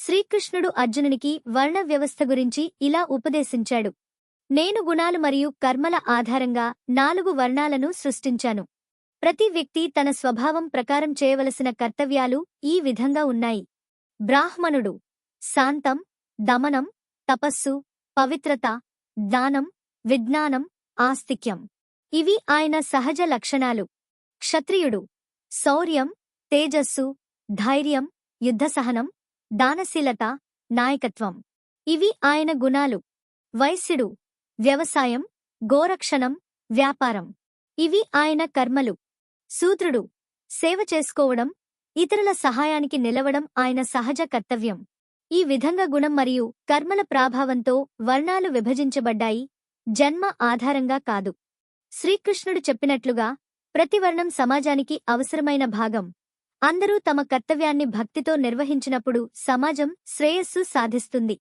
శ్రీకృష్ణుడు అర్జునునికి వర్ణ వ్యవస్థ గురించి ఇలా ఉపదేశించాడు. నేను గుణాలు మరియు కర్మల ఆధారంగా 4 వర్ణాలను సృష్టించాను. ప్రతి వ్యక్తి తన స్వభావం ప్రకారం చేయవలసిన కర్తవ్యాలు ఈ విధంగా ఉన్నాయి. బ్రాహ్మణుడు శాంతం, దమనం, తపస్సు, పవిత్రత, దానం, విజ్ఞానం, ఆస్తిక్యం. ఇవి ఆయన సహజ లక్షణాలు. క్షత్రియుడు శౌర్యం, తేజస్సు, ధైర్యం, యుద్ధసహనం, దానశీలత, నాయకత్వం. ఇవి ఆయన గుణాలు. వైశ్యుడు వ్యవసాయం, గోరక్షణం, వ్యాపారం. ఇవి ఆయన కర్మలు. శూద్రుడు సేవ చేసుకోవడం, ఇతరుల సహాయానికి నిలవడం ఆయన సహజ కర్తవ్యం. ఈ విధంగా గుణం మరియు కర్మల ప్రభావంతో వర్ణాలు విభజించబడ్డాయి, జన్మ ఆధారంగా కాదు. శ్రీకృష్ణుడు చెప్పినట్లుగా ప్రతి వర్ణం సమాజానికి అవసరమైన భాగం. అందరూ తమ కర్తవ్యాన్ని భక్తితో నిర్వహించినప్పుడు సమాజం శ్రేయస్సు సాధిస్తుంది.